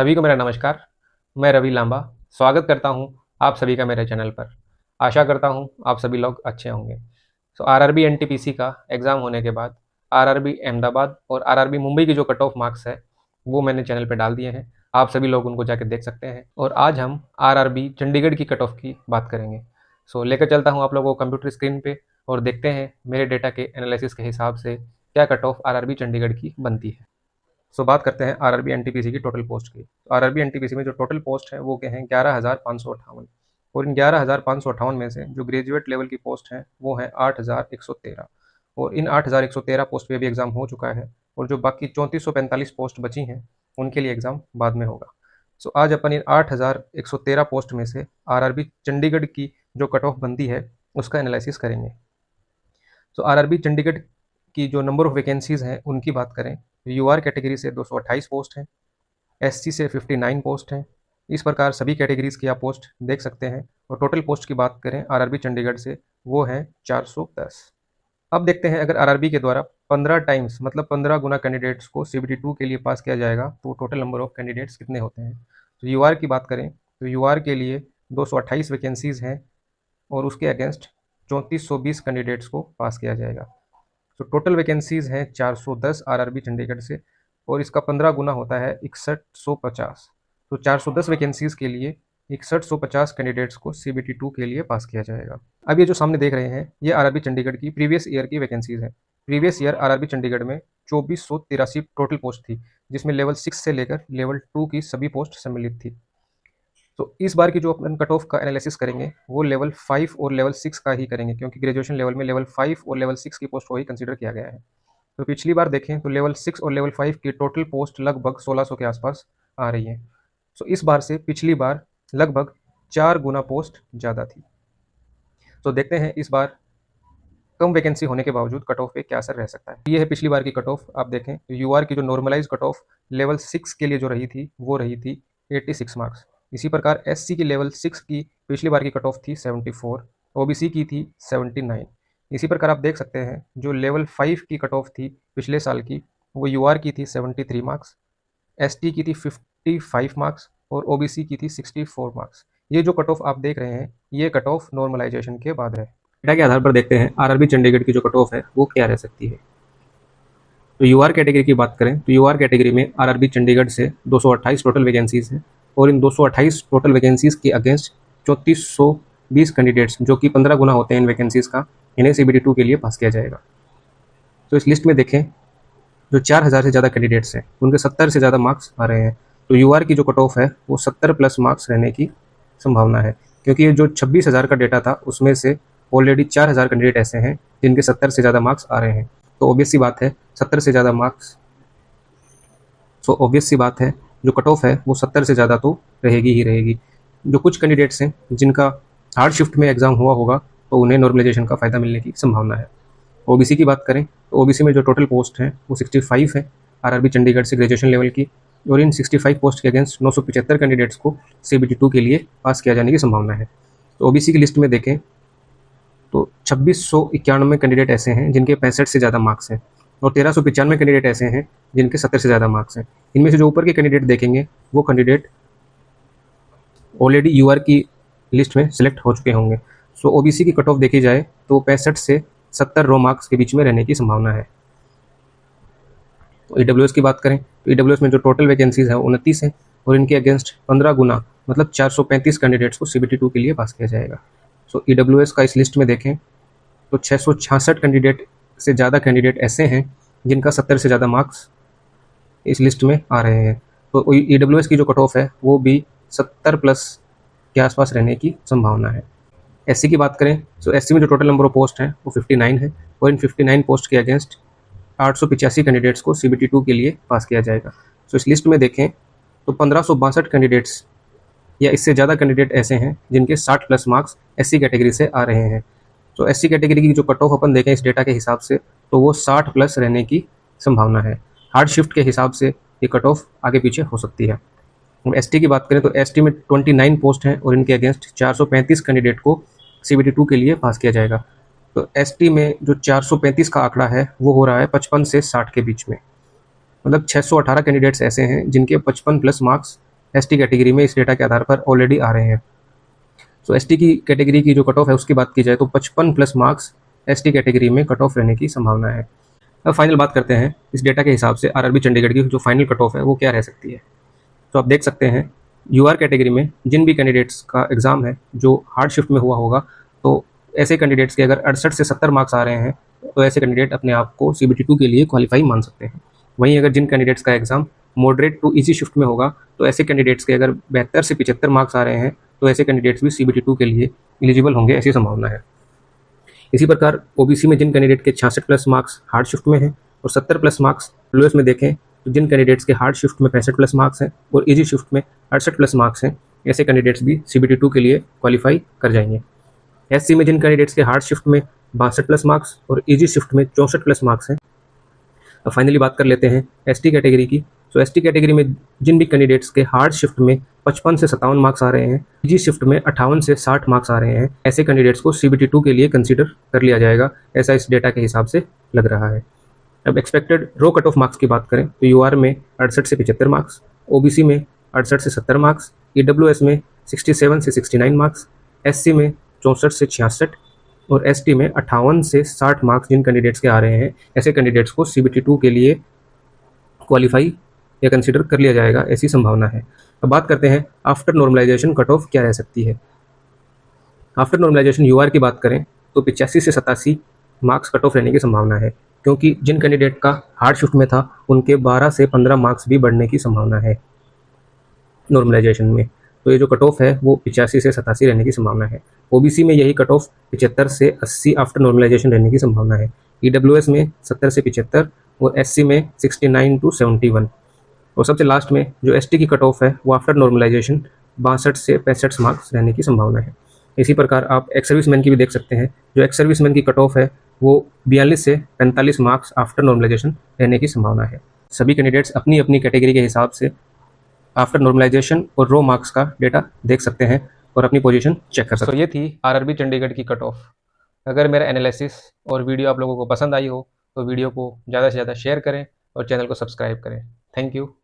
सभी को मेरा नमस्कार। मैं रवि लांबा स्वागत करता हूं आप सभी का मेरे चैनल पर। आशा करता हूं आप सभी लोग अच्छे होंगे। आरआरबी एनटीपीसी का एग्ज़ाम होने के बाद आरआरबी अहमदाबाद और आरआरबी मुंबई की जो कट ऑफ मार्क्स है वो मैंने चैनल पे डाल दिए हैं। आप सभी लोग उनको जाके देख सकते हैं और आज हम आरआरबी चंडीगढ़ की कट ऑफ की बात करेंगे। लेकर चलता हूँ आप लोगों को कंप्यूटर स्क्रीन पे और देखते हैं मेरे डेटा के एनालिसिस के हिसाब से क्या कट ऑफ आरआरबी चंडीगढ़ की बनती है। बात करते हैं आरआरबी एनटीपीसी की टोटल पोस्ट की। आरआरबी एनटीपीसी में जो टोटल पोस्ट है वो क्या है 11,558 और इन 11,558 में से जो ग्रेजुएट लेवल की पोस्ट है वो है 8,113 और इन 8,113 पोस्ट पे भी एग्ज़ाम हो चुका है और जो बाकी 3445 पोस्ट बची हैं उनके लिए एग्ज़ाम बाद में होगा। आज अपन इन 8,113 पोस्ट में से आरआरबी चंडीगढ़ की जो कट ऑफ बनती है उसका एनालिसिस करेंगे। आरआरबी चंडीगढ़ की जो नंबर ऑफ वैकेंसीज़ हैं उनकी बात करें तो यूआर कैटेगरी से 228 पोस्ट हैं, एससी से 59 पोस्ट हैं। इस प्रकार सभी कैटेगरीज़ की आप पोस्ट देख सकते हैं और टोटल पोस्ट की बात करें आरआरबी चंडीगढ़ से वो है 410। अब देखते हैं अगर आरआरबी के द्वारा 15 टाइम्स मतलब 15 गुना कैंडिडेट्स को सीबीटी 2 के लिए पास किया जाएगा तो टोटल नंबर ऑफ कैंडिडेट्स कितने होते हैं। यूआर की बात करें तो यूआर के लिए 228 वैकेंसीज़ हैं और उसके अगेंस्ट 3420 कैंडिडेट्स को पास किया जाएगा। टोटल वैकेंसीज़ हैं 410 आरआरबी चंडीगढ़ से और इसका 15 गुना होता है 6150। 410 वैकेंसीज़ के लिए 6150 कैंडिडेट्स को सीबीटी 2 के लिए पास किया जाएगा। अब ये जो सामने देख रहे हैं ये आरआरबी चंडीगढ़ की प्रीवियस ईयर की वैकेंसीज़ हैं। प्रीवियस ईयर आरआरबी चंडीगढ़ में 2483 टोटल पोस्ट थी जिसमें लेवल 6 से लेकर लेवल 2 की सभी पोस्ट सम्मिलित थी। इस बार की जो अपन कट ऑफ का एनालिसिस करेंगे वो लेवल 5 और लेवल 6 का ही करेंगे क्योंकि ग्रेजुएशन लेवल में लेवल 5 और लेवल 6 की पोस्ट को ही कंसीडर किया गया है। पिछली बार देखें तो लेवल 6 और लेवल 5 की टोटल पोस्ट लगभग 1600 के आसपास आ रही है। इस बार से पिछली बार लगभग 4 गुना पोस्ट ज़्यादा थी। देखते हैं इस बार कम वैकेंसी होने के बावजूद कट ऑफ पे क्या असर रह सकता है। ये है पिछली बार की कट ऑफ। आप देखें तो यूआर की जो नॉर्मलाइज कट ऑफ लेवल 6 के लिए जो रही थी वो रही थी 86 मार्क्स। इसी प्रकार एससी की लेवल 6 की पिछली बार की कट ऑफ थी 74, ओबीसी की थी 79। इसी प्रकार आप देख सकते हैं जो लेवल 5 की कट ऑफ थी पिछले साल की वो यूआर की थी 73 मार्क्स, एसटी की थी 55 मार्क्स और ओबीसी की थी 64 मार्क्स। ये जो कट ऑफ आप देख रहे हैं ये कट ऑफ नॉर्मलाइजेशन के बाद है। डेटा के आधार पर देखते हैं आरआरबी चंडीगढ़ की जो कट ऑफ है वो क्या रह सकती है। यूआर कैटेगरी की बात करें तो यूआर कैटेगरी में आरआरबी चंडीगढ़ से 228 टोटल वैकेंसीज हैं और इन 228 टोटल वैकेंसीज के अगेंस्ट 3420 कैंडिडेट्स जो कि 15 गुना होते हैं इन वैकेंसीज का, इन्हें सीबीटी 2 के लिए पास किया जाएगा। इस लिस्ट में देखें जो 4000 से ज़्यादा कैंडिडेट्स हैं उनके 70 से ज़्यादा मार्क्स आ रहे हैं। यूआर की जो कट ऑफ है वो 70 प्लस मार्क्स रहने की संभावना है क्योंकि ये जो 26,000 का डेटा था उसमें से ऑलरेडी 4000 कैंडिडेट ऐसे हैं जिनके 70 से ज़्यादा मार्क्स आ रहे हैं। ऑब्वियस सी बात है 70 से ज़्यादा मार्क्स, ऑब्वियस सी बात है जो कट ऑफ है वो 70 से ज़्यादा तो रहेगी ही रहेगी। जो कुछ कैंडिडेट्स हैं जिनका हार्ड शिफ्ट में एग्ज़ाम हुआ होगा तो उन्हें नॉर्मलाइजेशन का फ़ायदा मिलने की संभावना है। ओबीसी की बात करें तो ओबीसी में जो टोटल पोस्ट है वो 65 है आरआरबी चंडीगढ़ से ग्रेजुएशन लेवल की और इन 65 पोस्ट के अगेंस्ट 975 कैंडिडेट्स को सीबीटी 2 के लिए पास किया जाने की संभावना है। ओबीसी की लिस्ट में देखें तो 2691 कैंडिडेट ऐसे हैं जिनके 65 से ज़्यादा मार्क्स हैं और 1395 कैंडिडेट ऐसे हैं जिनके 70 से ज़्यादा मार्क्स हैं। इनमें से जो ऊपर के कैंडिडेट देखेंगे वो कैंडिडेट ऑलरेडी यूआर की लिस्ट में सिलेक्ट हो चुके होंगे। ओबीसी की कट ऑफ देखी जाए तो 65 से 70 रो मार्क्स के बीच में रहने की संभावना है। ईडब्ल्यूएस की बात करें तो ईडब्ल्यूएस में जो टोटल वैकेंसीज है 29 है और इनके अगेंस्ट 15 गुना मतलब 435 कैंडिडेट्स को सीबीटी 2 के लिए पास किया जाएगा। ईडब्ल्यूएस का इस लिस्ट में देखें तो 666 कैंडिडेट से ज़्यादा कैंडिडेट ऐसे हैं जिनका 70 से ज़्यादा मार्क्स इस लिस्ट में आ रहे हैं। ईडब्ल्यूएस की जो कट ऑफ है वो भी 70 प्लस के आसपास रहने की संभावना है। एससी की बात करें तो एससी में जो टोटल नंबर ऑफ पोस्ट हैं वो 59 है और इन 59 पोस्ट के अगेंस्ट 885 कैंडिडेट्स को सीबीटी 2 के लिए पास किया जाएगा। इस लिस्ट में देखें तो 1562 कैंडिडेट्स या इससे ज़्यादा कैंडिडेट ऐसे हैं जिनके 60 प्लस मार्क्स एससी कैटेगरी से आ रहे हैं। एससी कैटेगरी की जो कट ऑफ अपन देखें इस डेटा के हिसाब से तो वो 60 प्लस रहने की संभावना है। हार्ड शिफ्ट के हिसाब से ये कट ऑफ आगे पीछे हो सकती है। एसटी की बात करें तो एसटी में 29 पोस्ट हैं और इनके अगेंस्ट 435 कैंडिडेट को सीबीटी 2 के लिए पास किया जाएगा। एसटी में जो 435 का आंकड़ा है वो हो रहा है 55 से 60 के बीच में, मतलब 618 कैंडिडेट्स ऐसे हैं जिनके 55 प्लस मार्क्स एसटी कैटेगरी में इस डेटा के आधार पर ऑलरेडी आ रहे हैं। सो एसटी की कैटेगरी की जो कट ऑफ है उसकी बात की जाए तो 55 प्लस मार्क्स एसटी कैटेगरी में कट ऑफ रहने की संभावना है। अब फाइनल बात करते हैं इस डेटा के हिसाब से आरआरबी चंडीगढ़ की जो फाइनल कट ऑफ है वो क्या रह सकती है। तो आप देख सकते हैं यूआर कैटेगरी में जिन भी कैंडिडेट्स का एग्ज़ाम है जो हार्ड शिफ्ट में हुआ होगा, तो ऐसे कैंडिडेट्स के अगर 68 से 70 मार्क्स आ रहे हैं तो ऐसे कैंडिडेट अपने आप को CBT2 के लिए क्वालिफाई मान सकते हैं। वहीं अगर जिन कैंडिडेट्स का exam moderate to easy shift में होगा तो ऐसे कैंडिडेट्स के अगर 72 से 75 मार्क्स आ रहे हैं तो ऐसे कैंडिडेट्स भी CBT2 के लिए एलिजिबल होंगे, ऐसी संभावना है। इसी प्रकार ओबीसी में जिन कैंडिडेट के 66 प्लस मार्क्स हार्ड शिफ्ट में हैं और 70 प्लस मार्क्स लोएस्ट में देखें तो जिन कैंडिडेट्स के हार्ड शिफ्ट में 65 प्लस मार्क्स हैं और इजी शिफ्ट में 68 प्लस मार्क्स हैं, ऐसे कैंडिडेट्स भी CBT2 के लिए क्वालिफाई कर जाएंगे। एससी में जिन कैंडिडेट्स के हार्ड शिफ्ट में 62 प्लस मार्क्स और इजी शिफ्ट में 64 प्लस मार्क्स हैं। अब फाइनली बात कर लेते हैं एसटी कैटेगरी की। तो एसटी कैटेगरी में जिन भी कैंडिडेट्स के हार्ड शिफ्ट में 55 से 57 मार्क्स आ रहे हैं, इजी शिफ्ट में 58 से 60 मार्क्स आ रहे हैं, ऐसे कैंडिडेट्स को CBT2 के लिए कंसीडर कर लिया जाएगा, ऐसा इस डेटा के हिसाब से लग रहा है। अब एक्सपेक्टेड रो कट ऑफ मार्क्स की बात करें तो यूआर में 68 से 75 मार्क्स, ओबीसी में 68 से 70 मार्क्स, ईडब्ल्यूएस में 67 से 69 मार्क्स, एससी में 64 से 66 और एसटी में 58 से 60 मार्क्स जिन कैंडिडेट्स के आ रहे हैं, ऐसे कैंडिडेट्स को CBT2 के लिए क्वालिफाई या कंसिडर कर लिया जाएगा, ऐसी संभावना है। अब बात करते हैं आफ्टर नॉर्मलाइजेशन कट ऑफ क्या रह सकती है। आफ्टर नॉर्मलाइजेशन यूआर की बात करें तो 85 से 87 मार्क्स कट ऑफ रहने की संभावना है, क्योंकि जिन कैंडिडेट का हार्ड शिफ्ट में था उनके 12 से 15 मार्क्स भी बढ़ने की संभावना है नॉर्मलाइजेशन में। तो ये जो कट ऑफ है वो 85 से 87 रहने की संभावना है। ओबीसी में यही कट ऑफ 75 से 80 आफ्टर नॉर्मलाइजेशन रहने की संभावना है। ईडब्ल्यूएस में 70 से 75 और एससी में 69 टू 71। और सबसे लास्ट में जो एसटी की कट ऑफ है वो आफ्टर नॉर्मलाइजेशन 62 से 65 मार्क्स रहने की संभावना है। इसी प्रकार आप एक्स सर्विसमैन की भी देख सकते हैं। जो एक्स सर्विसमैन की कट ऑफ है वो 42 से 45 मार्क्स आफ्टर नॉर्मलाइजेशन रहने की संभावना है। सभी कैंडिडेट्स अपनी अपनी कैटेगरी के हिसाब से आफ्टर नॉर्मलाइजेशन और रो मार्क्स का डेटा देख सकते हैं और अपनी पोजीशन चेक कर सकते हैं। तो ये थी आरआरबी चंडीगढ़ की कट ऑफ। अगर मेरा एनालिसिस और वीडियो आप लोगों को पसंद आई हो तो वीडियो को ज़्यादा से ज़्यादा शेयर करें और चैनल को सब्सक्राइब करें। Thank you.